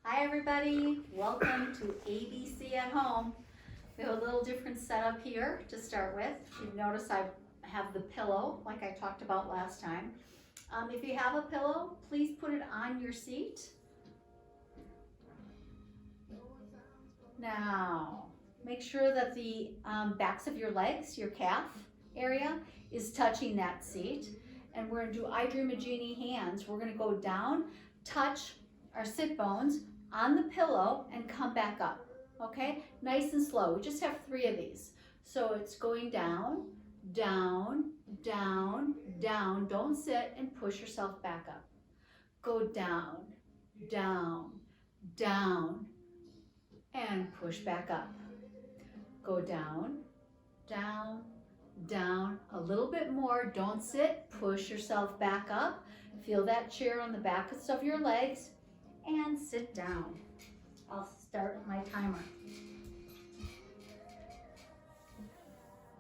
Hi everybody, welcome to ABC at Home. We have a little different setup here to start with. You notice I have the pillow like I talked about last time. If you have a pillow, please put it on your seat. Now, make sure that the backs of your legs, your calf area, is touching that seat. And we're gonna do I Dream a Genie hands. We're gonna go down, touch our sit bones on the pillow and come back up, okay? Nice and slow. We just have 3 of these. So it's going down, down, down, down. Don't sit and push yourself back up. Go down, down, down, and push back up. Go down, down, down, a little bit more. Don't sit, push yourself back up. Feel that chair on the backs of your legs and sit down. I'll start my timer.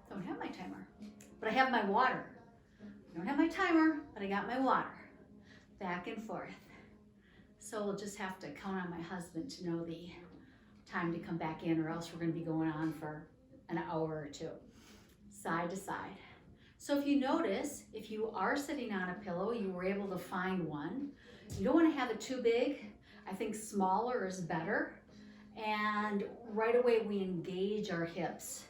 Don't have my timer, but I have my water. I don't have my timer, but I got my water. Back and forth. So we'll just have to count on my husband to know the time to come back in, or else we're going to be going on for an hour or two. Side to side. So if you notice, if you are sitting on a pillow, you were able to find one. You don't want to have it too big. I think smaller is better. And right away we engage our hips.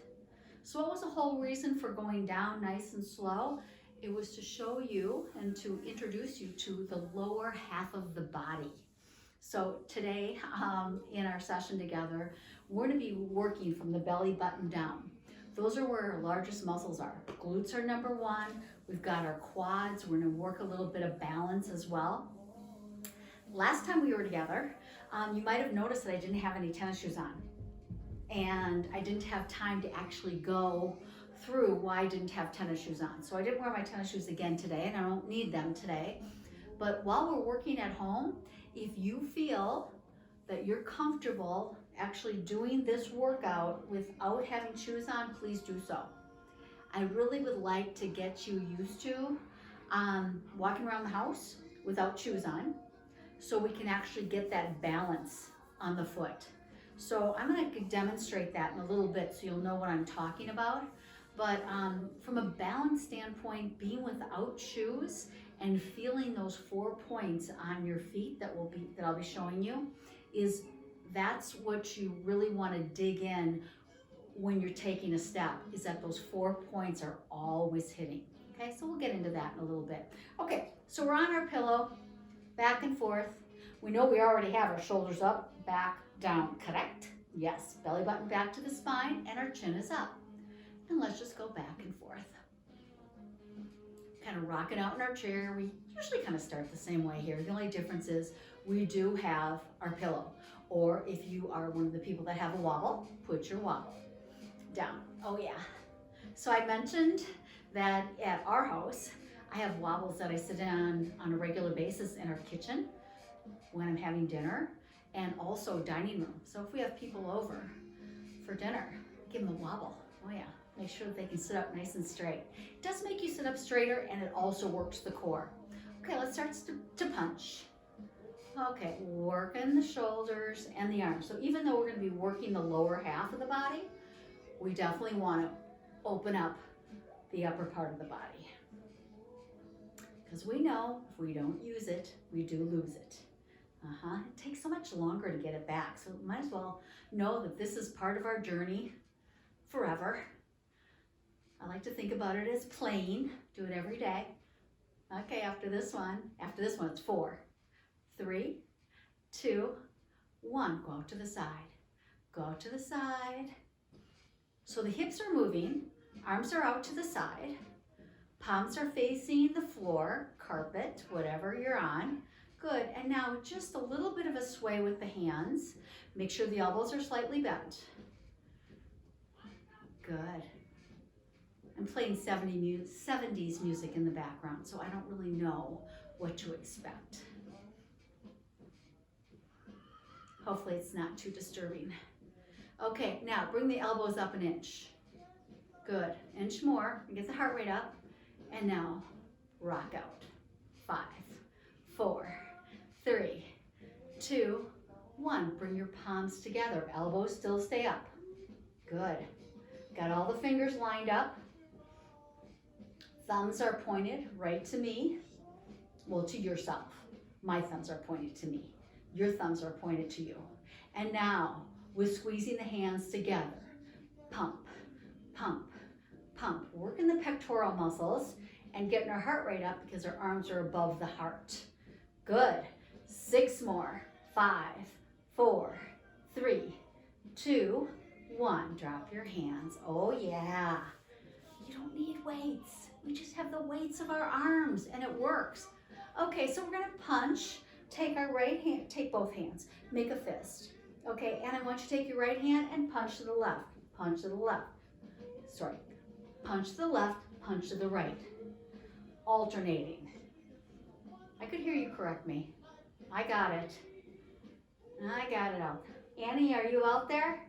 So what was the whole reason for going down nice and slow? It was to show you and to introduce you to the lower half of the body. So today in our session together, we're going to be working from the belly button down. Those are where our largest muscles are. Glutes are number 1. We've got our quads. We're going to work a little bit of balance as well. Last time we were together, you might have noticed that I didn't have any tennis shoes on. And I didn't have time to actually go through why I didn't have tennis shoes on. So I didn't wear my tennis shoes again today, and I don't need them today. But while we're working at home, if you feel that you're comfortable actually doing this workout without having shoes on, please do so. I really would like to get you used to walking around the house without shoes on, so we can actually get that balance on the foot. So I'm going to demonstrate that in a little bit so you'll know what I'm talking about. But from a balance standpoint, being without shoes and feeling those 4 points on your feet that I'll be showing you, that's what you really want to dig in when you're taking a step, is that those 4 points are always hitting. Okay, so we'll get into that in a little bit. Okay, so we're on our pillow, back and forth. We know we already have our shoulders up, back, down, correct? Yes, belly button back to the spine, and our chin is up. And let's just go back and forth. Kind of rocking out in our chair. We usually kind of start the same way here. The only difference is we do have our pillow. Or if you are one of the people that have a wobble, put your wobble down. Oh yeah. So I mentioned that at our house, I have wobbles that I sit on a regular basis in our kitchen when I'm having dinner, and also dining room. So if we have people over for dinner, give them a wobble. Oh yeah. Make sure that they can sit up nice and straight. It does make you sit up straighter, and it also works the core. Okay, let's start to punch. Okay, working the shoulders and the arms. So even though we're going to be working the lower half of the body, we definitely want to open up the upper part of the body. Because we know if we don't use it, we do lose it. It takes so much longer to get it back. So we might as well know that this is part of our journey forever. I like to think about it as playing. Do it every day. Okay, after this one it's 4, 3, 2, 1. Go out to the side. Go out to the side. So the hips are moving. Arms are out to the side. Palms are facing the floor, carpet, whatever you're on. Good. And now just a little bit of a sway with the hands. Make sure the elbows are slightly bent. Good. I'm playing 70s music in the background, so I don't really know what to expect. Hopefully it's not too disturbing. Okay, now bring the elbows up an inch. Good. Inch more. Get the heart rate up. And now rock out. 5, 4, 3, 2, 1. Bring your palms together. Elbows still stay up. Good. Got all the fingers lined up. Thumbs are pointed right to me. Well, to yourself. My thumbs are pointed to me. Your thumbs are pointed to you. And now, with squeezing the hands together, pump, pump, pump. Working the pectoral muscles and getting our heart rate up because our arms are above the heart. Good. 6 more. 5, 4, 3, 2, 1. Drop your hands. Oh yeah. You don't need weights. We just have the weights of our arms and it works. Okay, so we're gonna punch. Take our right hand, take both hands, make a fist. Okay, and I want you to take your right hand and punch to the left. Punch to the left. Sorry. Punch to the left, punch to the right. Alternating. I could hear you correct me. I got it. I got it out. Annie, are you out there?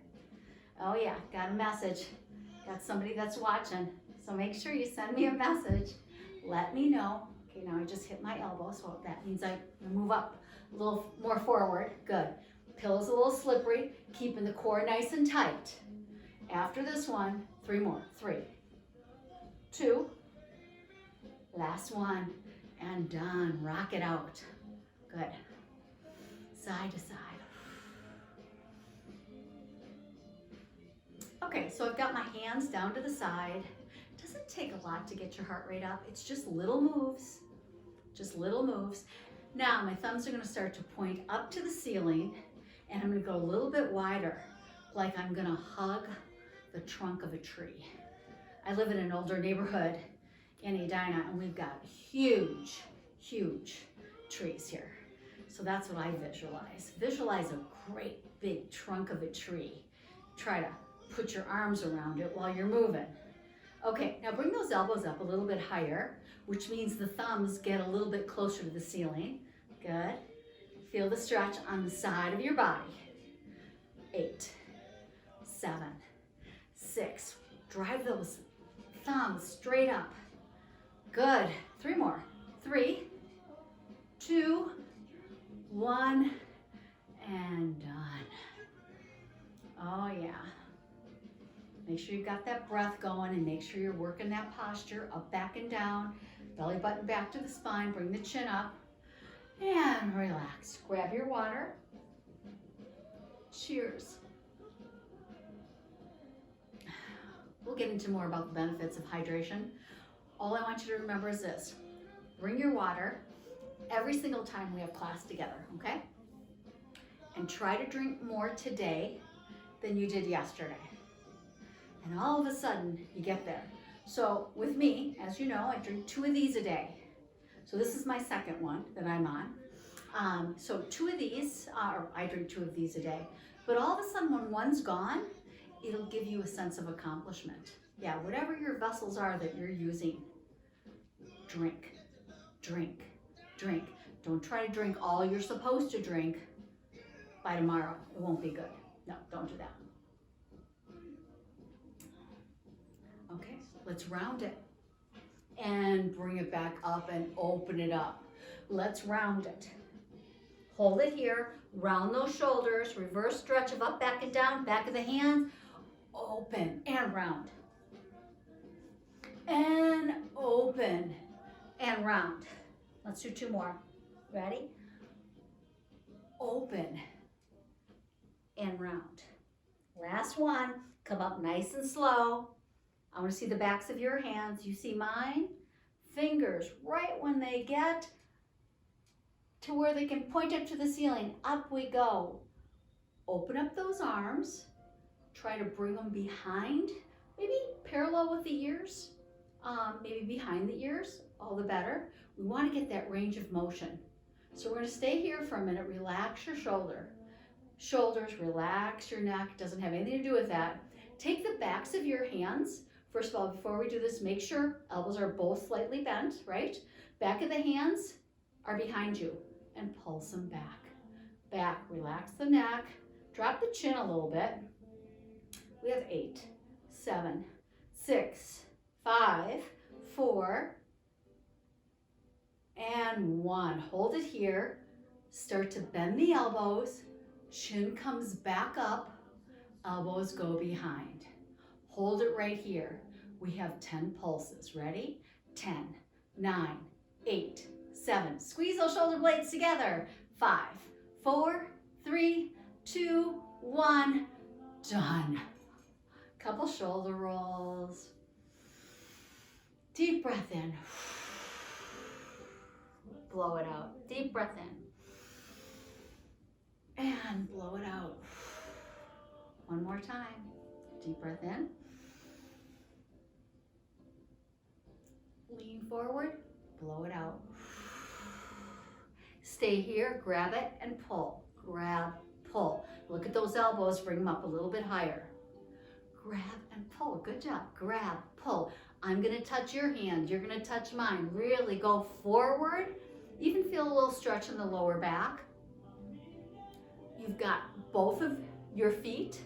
Oh yeah, got a message. Got somebody that's watching. So make sure you send me a message. Let me know. Okay, now I just hit my elbow, so that means I move up a little more forward. Good. Pillow's a little slippery, keeping the core nice and tight. After this one, 3 more. 3, 2, last one, and done. Rock it out. Good. Side to side. Okay, so I've got my hands down to the side. It doesn't take a lot to get your heart rate up. It's just little moves, just little moves. Now my thumbs are gonna start to point up to the ceiling and I'm gonna go a little bit wider, like I'm gonna hug the trunk of a tree. I live in an older neighborhood in Edina and we've got huge, huge trees here. So that's what I visualize. Visualize a great big trunk of a tree. Try to put your arms around it while you're moving. Okay, now bring those elbows up a little bit higher, which means the thumbs get a little bit closer to the ceiling. Good. Feel the stretch on the side of your body. 8, 7, 6. Drive those thumbs straight up. Good. 3 more. 3, 2, 1, and done. Oh yeah. Make sure you've got that breath going and make sure you're working that posture up, back, and down. Belly button back to the spine. Bring the chin up and relax. Grab your water. Cheers. We'll get into more about the benefits of hydration. All I want you to remember is this. Bring your water every single time we have class together, okay? And try to drink more today than you did yesterday. And all of a sudden, you get there. So with me, as you know, I drink 2 of these a day. So this is my second one that I'm on. So 2 of these, or I drink 2 of these a day. But all of a sudden, when one's gone, it'll give you a sense of accomplishment. Yeah, whatever your vessels are that you're using, drink, drink, drink. Don't try to drink all you're supposed to drink by tomorrow. It won't be good. No, don't do that. Okay, let's round it and bring it back up and open it up. Let's round it. Hold it here, round those shoulders, reverse stretch of up, back, and down, back of the hands, open and round. And open and round. Let's do 2 more. Ready? Open and round. Last one, come up nice and slow. I want to see the backs of your hands. You see mine? Fingers right when they get to where they can point up to the ceiling. Up we go. Open up those arms. Try to bring them behind, maybe parallel with the ears, maybe behind the ears, all the better. We want to get that range of motion. So we're going to stay here for a minute. Relax your shoulders, relax your neck. Doesn't have anything to do with that. Take the backs of your hands. First of all, before we do this, make sure elbows are both slightly bent, right? Back of the hands are behind you and pulse them back. Back, relax the neck, drop the chin a little bit. We have 8, 7, 6, 5, 4, and 1. Hold it here. Start to bend the elbows, Chin comes back up, elbows go behind. Hold it right here. We have 10 pulses. Ready? 10, 9, 8, 7. Squeeze those shoulder blades together. 5, 4, 3, 2, 1. Done. Couple shoulder rolls. Deep breath in. Blow it out. Deep breath in. And blow it out. One more time. Deep breath in. Lean forward. Blow it out. Stay here. Grab it and pull. Grab, pull. Look at those elbows. Bring them up a little bit higher. Grab and pull. Good job. Grab, pull. I'm going to touch your hand. You're going to touch mine. Really go forward. Even feel a little stretch in the lower back. You've got both of your feet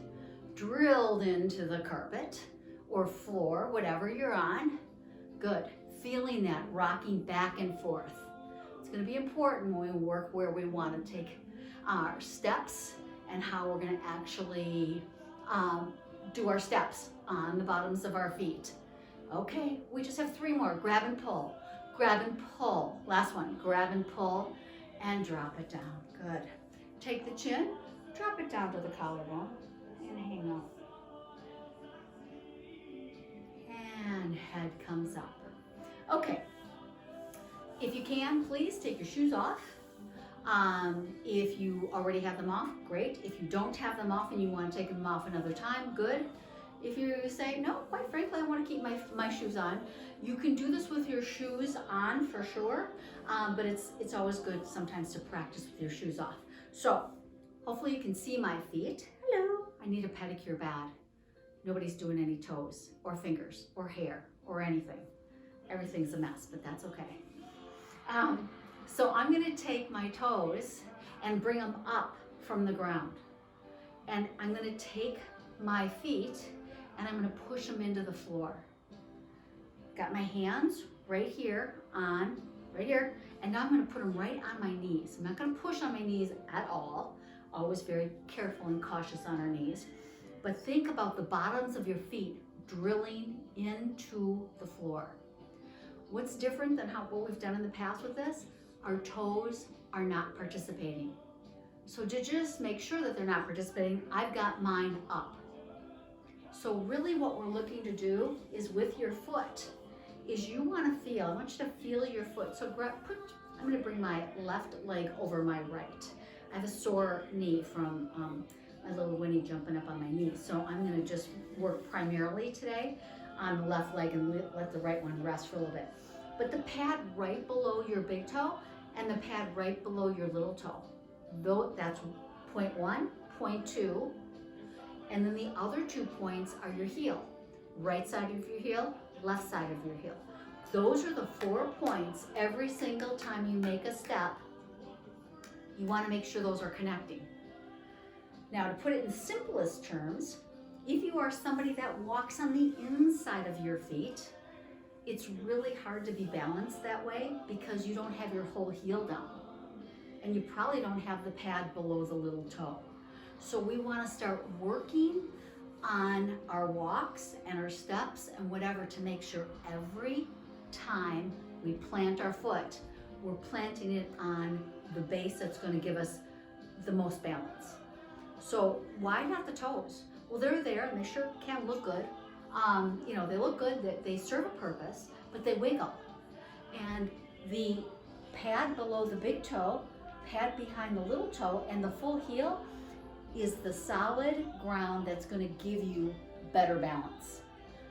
drilled into the carpet or floor, whatever you're on. Good. Feeling that rocking back and forth. It's going to be important when we work where we want to take our steps and how we're going to actually do our steps on the bottoms of our feet. Okay, we just have 3 more. Grab and pull. Grab and pull. Last one. Grab and pull and drop it down. Good. Take the chin, drop it down to the collarbone and hang up. And head comes up. Okay. If you can, please take your shoes off. If you already have them off, great. If you don't have them off and you want to take them off another time, good. If you say, no, quite frankly, I want to keep my shoes on, you can do this with your shoes on for sure, but it's always good sometimes to practice with your shoes off. So hopefully you can see my feet. Hello. I need a pedicure bad. Nobody's doing any toes or fingers or hair or anything. Everything's a mess, but that's okay. So I'm going to take my toes and bring them up from the ground. And I'm going to take my feet and I'm going to push them into the floor. Got my hands right here, and now I'm going to put them right on my knees. I'm not going to push on my knees at all. Always very careful and cautious on our knees. But think about the bottoms of your feet drilling into the floor. What's different than what we've done in the past with this? Our toes are not participating. So to just make sure that they're not participating, I've got mine up. So really what we're looking to do is with your foot, is you want to feel, I want you to feel your foot. So I'm going to bring my left leg over my right. I have a sore knee from my little Winnie jumping up on my knee. So I'm going to just work primarily today on the left leg and let the right one rest for a little bit. But the pad right below your big toe and the pad right below your little toe. Though that's point 1, point 2, and then the other 2 points are your heel. Right side of your heel, left side of your heel. Those are the 4 points every single time you make a step. You want to make sure those are connecting. Now to put it in simplest terms, if you are somebody that walks on the inside of your feet, it's really hard to be balanced that way because you don't have your whole heel down. And you probably don't have the pad below the little toe. So we want to start working on our walks and our steps and whatever to make sure every time we plant our foot, we're planting it on the base that's going to give us the most balance. So why not the toes? Well, they're there and they sure can look good. They look good, they serve a purpose, but they wiggle. And the pad below the big toe, pad behind the little toe, and the full heel is the solid ground that's going to give you better balance.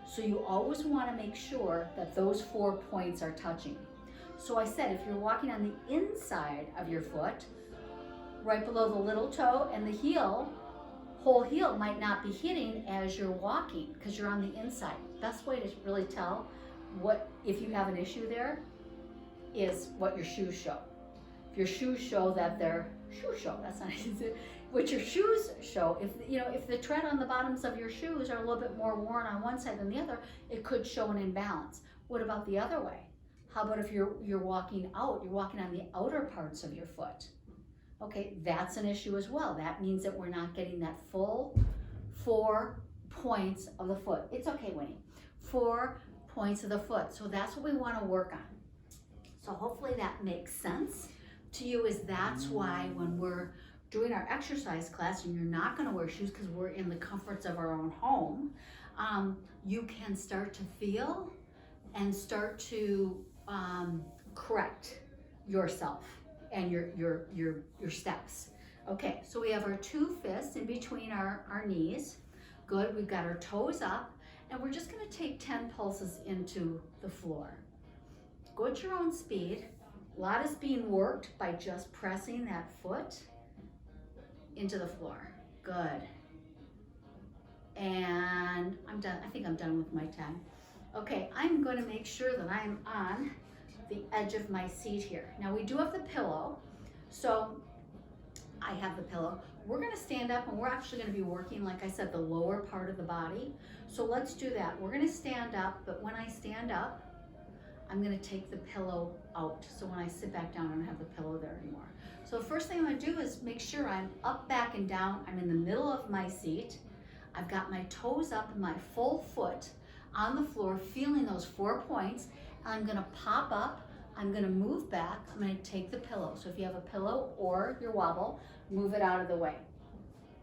So you always want to make sure that those 4 points are touching. So I said, if you're walking on the inside of your foot, right below the little toe and the heel, whole heel might not be hitting as you're walking because you're on the inside. Best way to really tell if you have an issue there is what your shoes show. If your shoes show that they're that's not easy. What your shoes show, if the tread on the bottoms of your shoes are a little bit more worn on one side than the other, it could show an imbalance. What about the other way? How about if you're walking out, you're walking on the outer parts of your foot? Okay, that's an issue as well. That means that we're not getting that full 4 points of the foot. It's okay, Winnie. 4 points of the foot. So that's what we want to work on. So hopefully that makes sense to you, is that's why when we're doing our exercise class and you're not going to wear shoes because we're in the comforts of our own home, you can start to feel and start to correct yourself and your steps. Okay, so we have our 2 fists in between our knees. Good, we've got our toes up, and we're just gonna take 10 pulses into the floor. Go at your own speed. A lot is being worked by just pressing that foot into the floor. Good. And I'm done. I think I'm done with my 10. Okay, I'm going to make sure that I'm on the edge of my seat here. Now we do have the pillow, so I have the pillow. We're going to stand up, and we're actually going to be working, like I said, the lower part of the body. So let's do that. We're going to stand up, but when I stand up, I'm going to take the pillow out. So when I sit back down, I don't have the pillow there anymore. So the first thing I'm going to do is make sure I'm up, back, and down. I'm in the middle of my seat. I've got my toes up and my full foot on the floor, feeling those 4 points. I'm going to pop up. I'm going to move back. I'm going to take the pillow. So if you have a pillow or your wobble, move it out of the way.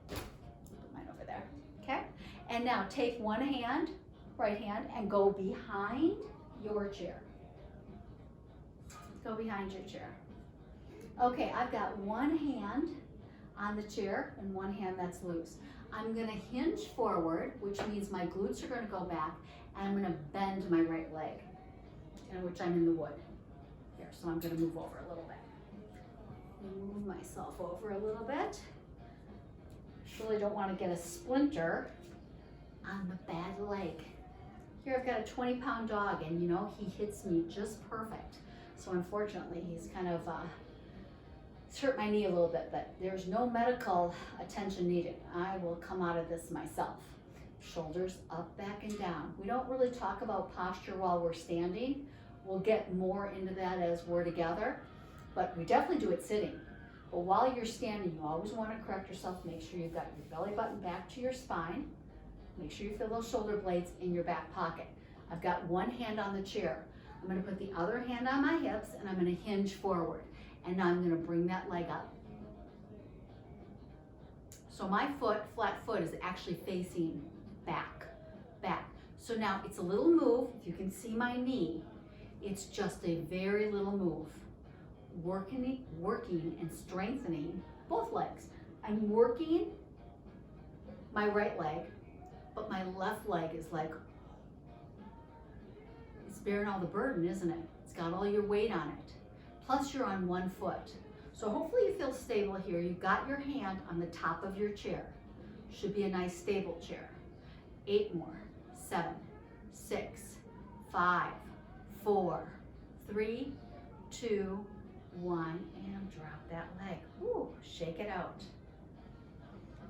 Put mine over there. Okay? And now take one hand, right hand, and go behind your chair. Go behind your chair. Okay, I've got one hand on the chair and one hand that's loose. I'm going to hinge forward, which means my glutes are going to go back, and I'm going to bend my right leg, in which I'm in the wood. Here, so I'm going to move over a little bit. Move myself over a little bit. Really don't want to get a splinter on the bad leg. Here I've got a 20-pound dog, and you know, he hits me just perfect. So unfortunately, he's kind of it's hurt my knee a little bit, but there's no medical attention needed. I will come out of this myself. Shoulders up, back, and down. We don't really talk about posture while we're standing. We'll get more into that as we're together, but we definitely do it sitting. But while you're standing, you always want to correct yourself. Make sure you've got your belly button back to your spine. Make sure you feel those shoulder blades in your back pocket. I've got one hand on the chair. I'm going to put the other hand on my hips, and I'm going to hinge forward. And now I'm going to bring that leg up. So my foot, flat foot, is actually facing back. So now it's a little move. If you can see my knee, it's just a very little move. Working and strengthening both legs. I'm working my right leg, but my left leg is like, it's bearing all the burden, isn't it? It's got all your weight on it. Plus you're on one foot. So hopefully you feel stable here. You've got your hand on the top of your chair. Should be a nice stable chair. 8 more. 7, 6, 5, 4, 3, 2, 1, and drop that leg. Ooh, shake it out.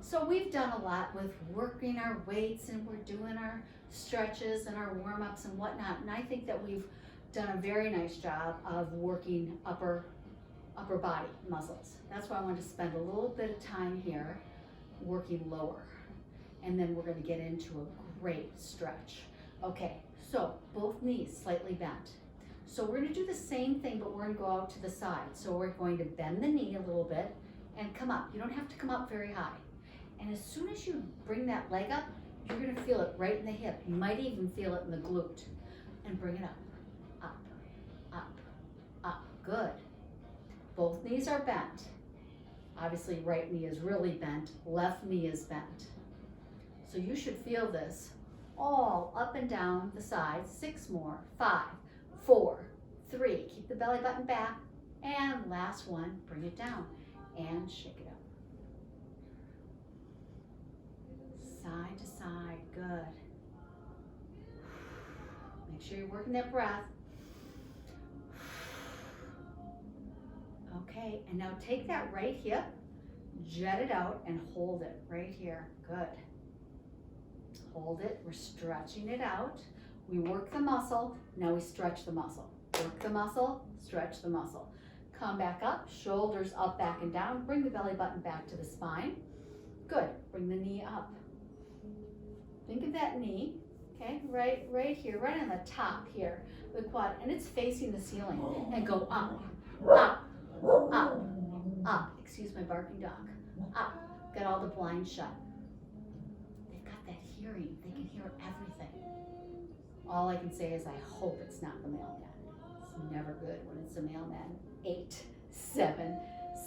So we've done a lot with working our weights, and we're doing our stretches and our warm-ups and whatnot. And I think that we've done a very nice job of working upper body muscles. That's why I want to spend a little bit of time here working lower. And then we're going to get into a great stretch. Okay, so both knees slightly bent. So we're going to do the same thing, but we're going to go out to the side. So we're going to bend the knee a little bit and come up. You don't have to come up very high. And as soon as you bring that leg up, you're going to feel it right in the hip. You might even feel it in the glute. And bring it up. Up, up, up. Good. Both knees are bent. Obviously, right knee is really bent. Left knee is bent. So you should feel this all up and down the sides. 6 more. 5, 4, 3. Keep the belly button back. And last one, bring it down and shake it up. Side to side. Good. Make sure you're working that breath. Okay, and now take that right hip, jet it out, and hold it right here. Good. Hold it. We're stretching it out. We work the muscle. Now we stretch the muscle. Work the muscle, stretch the muscle. Come back up, shoulders up, back and down. Bring the belly button back to the spine. Good, bring the knee up. Think of that knee, okay, right here, right on the top here, the quad, and it's facing the ceiling. And go up, up, up, up. Excuse my barking dog. Up, got all the blinds shut. They've got that hearing, they can hear everything. All I can say is I hope it's not the mailman. It's never good when it's the mailman. 8, 7,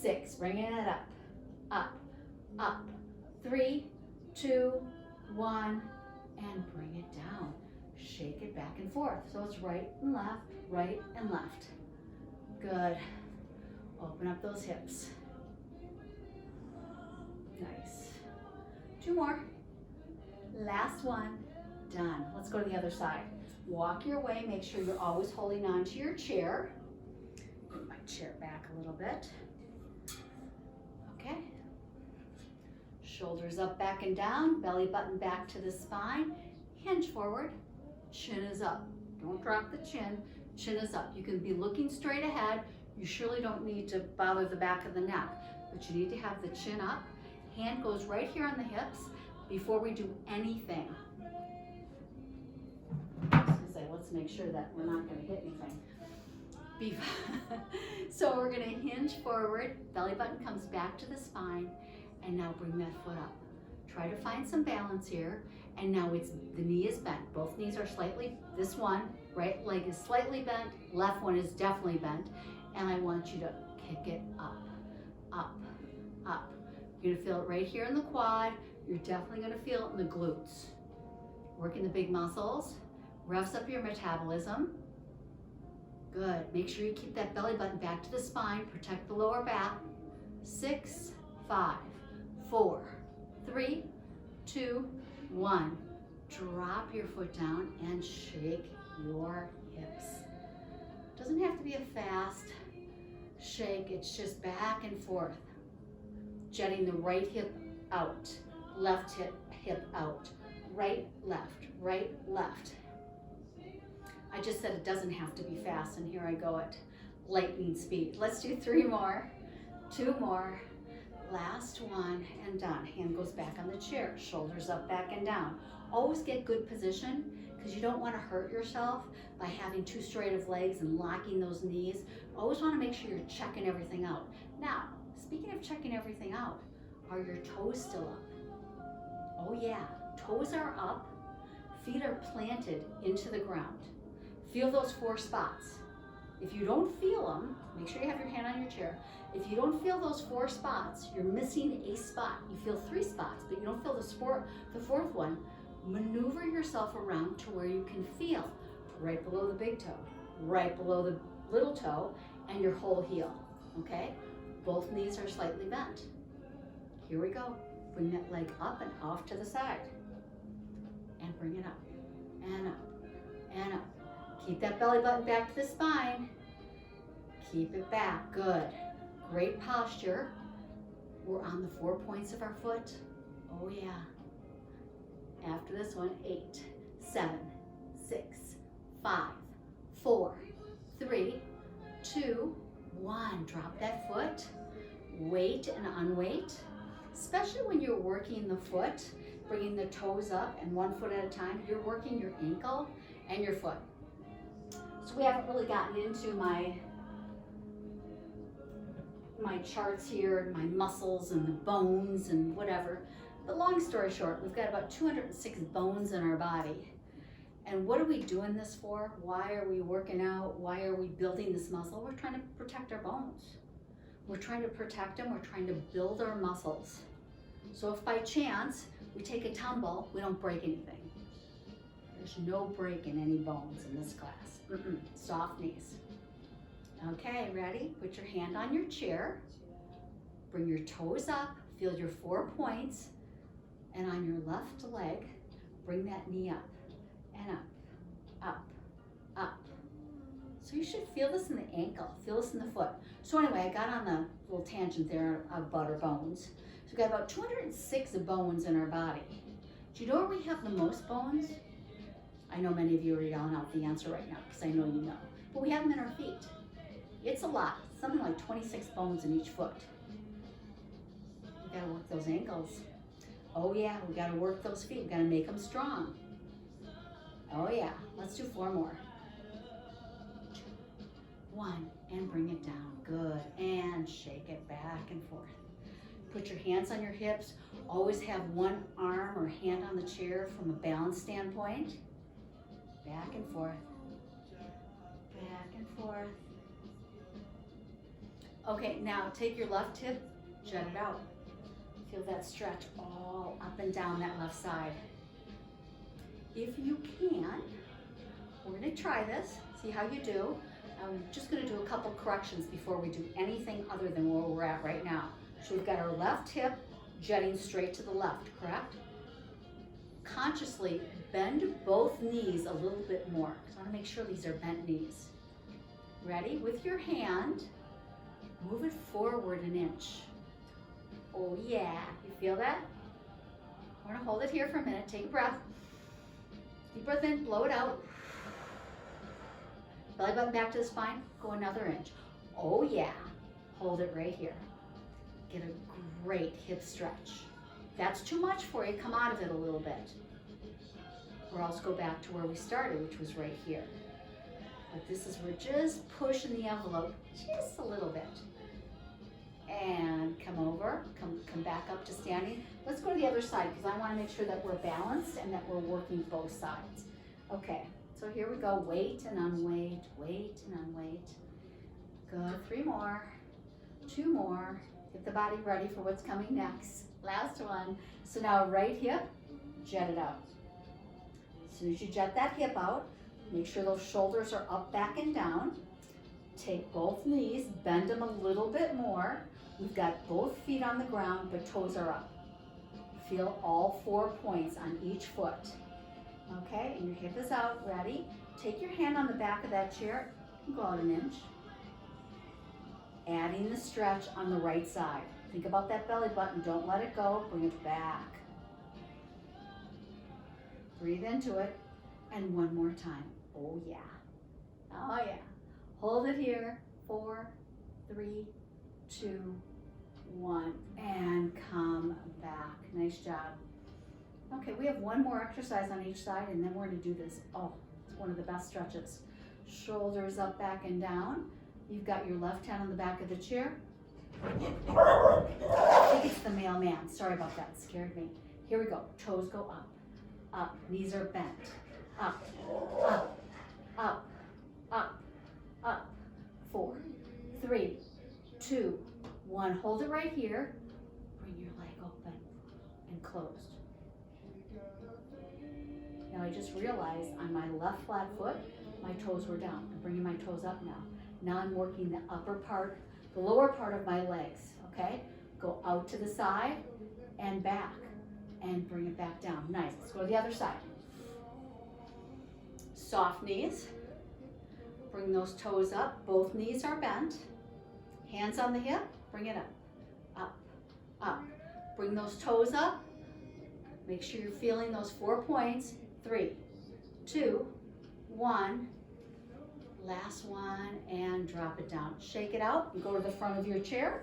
6, bringing it up, up, up. 3, 2, 1, and bring it down. Shake it back and forth. So it's right and left, right and left. Good. Open up those hips. Nice. 2 more. Last one. Done. Let's go to the other side. Walk your way. Make sure you're always holding on to your chair. Bring my chair back a little bit. Okay. Shoulders up, back and down. Belly button back to the spine. Hinge forward. Chin is up. Don't drop the chin. Chin is up. You can be looking straight ahead. You surely don't need to bother the back of the neck, but you need to have the chin up. Hand goes right here on the hips before we do anything. Let's make sure that we're not going to hit anything. So we're going to hinge forward. Belly button comes back to the spine. And now bring that foot up. Try to find some balance here. And now the knee is bent. Both knees are slightly, this one, right leg is slightly bent, left one is definitely bent. And I want you to kick it up, up, up. You're gonna feel it right here in the quad. You're definitely gonna feel it in the glutes. Working the big muscles, revs up your metabolism. Good, make sure you keep that belly button back to the spine, protect the lower back. 6, 5, 4, 3, 2, 1. Drop your foot down and shake your hips. Doesn't have to be a fast shake, it's just back and forth. Jetting the right hip out, left hip out, right, left. I just said it doesn't have to be fast, and here I go at lightning speed. Let's do 3 more, 2 more. Last one and done. Hand goes back on the chair, shoulders up, back and down. Always get good position because you don't want to hurt yourself by having too straight of legs and locking those knees. Always want to make sure you're checking everything out. Now, speaking of checking everything out, are your toes still up? Oh yeah, toes are up, feet are planted into the ground. Feel those 4 spots. If you don't feel them, make sure you have your hand on your chair. If you don't feel those 4 spots, you're missing a spot. You feel 3 spots, but you don't feel the 4th one. Maneuver yourself around to where you can feel right below the big toe, right below the little toe, and your whole heel, okay? Both knees are slightly bent. Here we go. Bring that leg up and off to the side. And bring it up, and up, and up. Keep that belly button back to the spine. Keep it back, good. Great posture. We're on the 4 points of our foot. Oh yeah. After this one, 8, 7, 6, 5, 4, 3, 2, 1. Drop that foot. Weight and unweight. Especially when you're working the foot, bringing the toes up and 1 foot at a time, you're working your ankle and your foot. So we haven't really gotten into my charts here and my muscles and the bones and whatever. But long story short, we've got about 206 bones in our body. And what are we doing this for? Why are we working out? Why are we building this muscle? We're trying to protect our bones. We're trying to protect them. We're trying to build our muscles. So if by chance we take a tumble, we don't break anything. There's no break in any bones in this class. Soft knees. Okay, ready? Put your hand on your chair. Bring your toes up. Feel your 4 points. And on your left leg, bring that knee up and up, up, up. So you should feel this in the ankle, feel this in the foot. So anyway, I got on the little tangent there about our bones. So we've got about 206 bones in our body. Do you know where we have the most bones? I know many of you are yelling out the answer right now because I know you know. But we have them in our feet. It's a lot. something like 26 bones in each foot. We gotta work those ankles. Oh yeah, we gotta work those feet. We gotta make them strong. Oh yeah, let's do 4 more. 2, 1, and bring it down. Good, and shake it back and forth. Put your hands on your hips. Always have one arm or hand on the chair from a balance standpoint. Back and forth. Back and forth. Okay, now take your left hip, jet it out. Feel that stretch all up and down that left side. If you can, we're gonna try this, see how you do. I'm just gonna do a couple corrections before we do anything other than where we're at right now. So we've got our left hip jetting straight to the left, correct? Consciously bend both knees a little bit more. So I wanna make sure these are bent knees. Ready? With your hand, move it forward an inch. Oh yeah, you feel that? We're gonna hold it here for a minute, take a breath. Deep breath in, blow it out. Belly button back to the spine, go another inch. Oh yeah, hold it right here. Get a great hip stretch. If that's too much for you, come out of it a little bit. Or else go back to where we started, which was right here. But this is, we're just pushing the envelope just a little bit. And come over, come back up to standing. Let's go to the other side because I want to make sure that we're balanced and that we're working both sides. Okay, so here we go. Weight and unweight, weight and unweight. Good, 3 more, 2 more. Get the body ready for what's coming next. Last one. So now right hip, jet it out. As soon as you jet that hip out, make sure those shoulders are up, back, and down. Take both knees, bend them a little bit more. We've got both feet on the ground, but toes are up. Feel all 4 points on each foot. Okay, and your hip is out, ready? Take your hand on the back of that chair and go out an inch. Adding the stretch on the right side. Think about that belly button, don't let it go, bring it back. Breathe into it, and 1 more time. Oh yeah, oh yeah. Hold it here, 4, 3, 2, 1, and come back. Nice job. Okay, we have 1 more exercise on each side, and then we're gonna do this. Oh, it's one of the best stretches. Shoulders up, back, and down. You've got your left hand on the back of the chair. I think it's the mailman. Sorry about that, it scared me. Here we go. Toes go up, up. Knees are bent. Up, up, up, up, up. 4, 3, 2, 1. Hold it right here. Bring your leg open and closed. Now I just realized on my left flat foot, my toes were down. I'm bringing my toes up now. Now I'm working the upper part, the lower part of my legs, okay? Go out to the side and back and bring it back down. Nice, let's go to the other side. Soft knees, bring those toes up, both knees are bent. Hands on the hip, bring it up, up, up. Bring those toes up, make sure you're feeling those 4 points. 3, 2, 1. Last one, and drop it down. Shake it out and go to the front of your chair.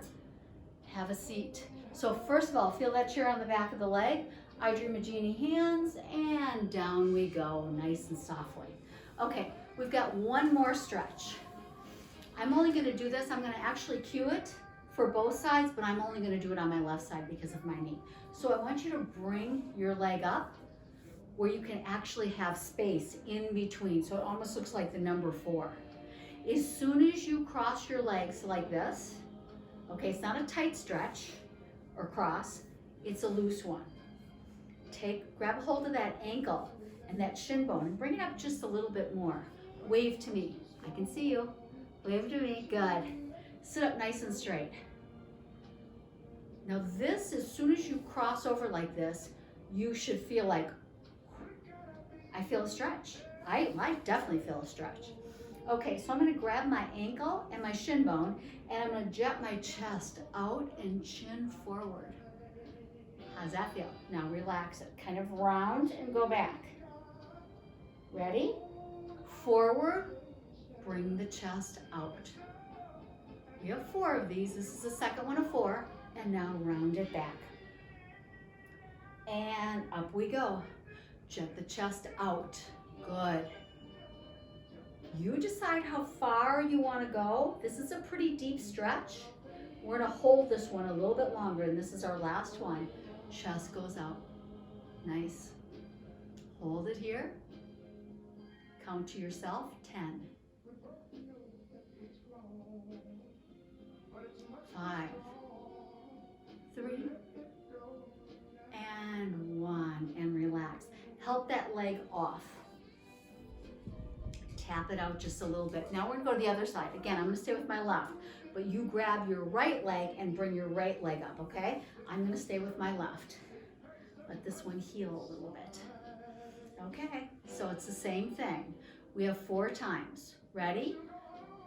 Have a seat. So first of all, feel that chair on the back of the leg. I Dream a Genie hands, and down we go, nice and softly. Okay, we've got 1 more stretch. I'm only gonna do this, I'm gonna actually cue it for both sides, but I'm only gonna do it on my left side because of my knee. So I want you to bring your leg up where you can actually have space in between. So it almost looks like the number 4. As soon as you cross your legs like this, okay, it's not a tight stretch or cross, it's a loose one. Grab a hold of that ankle and that shin bone and bring it up just a little bit more. Wave to me. I can see you. Wave to me. Good. Sit up nice and straight. Now this, as soon as you cross over like this, you should feel like, I feel a stretch. I definitely feel a stretch. Okay, so I'm gonna grab my ankle and my shin bone, and I'm gonna jet my chest out and chin forward. How's that feel? Now relax it, kind of round and go back. Ready? Forward, bring the chest out. We have 4 of these. This is the second one of 4. And now round it back. And up we go. Jet the chest out. Good. You decide how far you want to go. This is a pretty deep stretch. We're going to hold this one a little bit longer, and this is our last one. Chest goes out. Nice. Hold it here. Count to yourself, 10. 5, 3, and 1, and relax. Help that leg off. Tap it out just a little bit. Now we're gonna go to the other side. Again, I'm gonna stay with my left, but you grab your right leg and bring your right leg up, okay? I'm gonna stay with my left. Let this one heal a little bit. Okay, so it's the same thing. We have 4 times. Ready?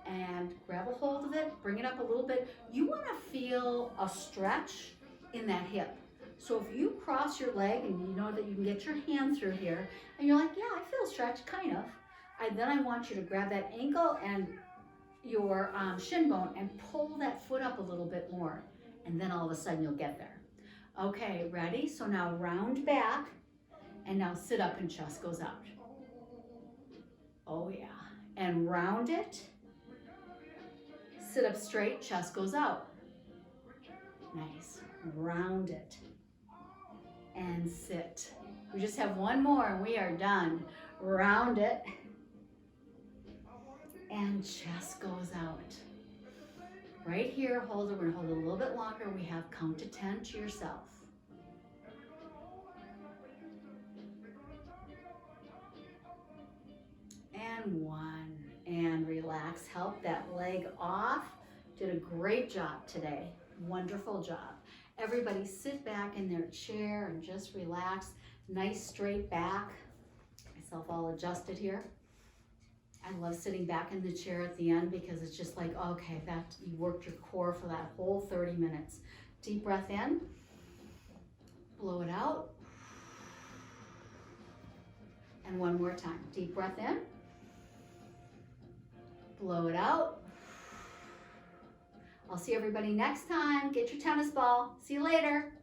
And grab a hold of it, bring it up a little bit. You wanna feel a stretch in that hip. So if you cross your leg and you know that you can get your hand through here, and you're like, yeah, I feel a stretch, kind of. Then I want you to grab that ankle and your shin bone and pull that foot up a little bit more. And then all of a sudden you'll get there. Okay, ready? So now round back, and now sit up and chest goes out. Oh yeah, and round it. Sit up straight, chest goes out. Nice, round it. And sit. We just have one more and we are done. Round it. And chest goes out. Right here, hold it. We're gonna hold it a little bit longer. We have count to 10 to yourself. And 1, and relax. Help that leg off. Did a great job today. Wonderful job. Everybody sit back in their chair and just relax. Nice straight back. Myself all adjusted here. I love sitting back in the chair at the end because it's just like, okay, that you worked your core for that whole 30 minutes. Deep breath in. Blow it out. And one more time. Deep breath in. Blow it out. I'll see everybody next time. Get your tennis ball. See you later.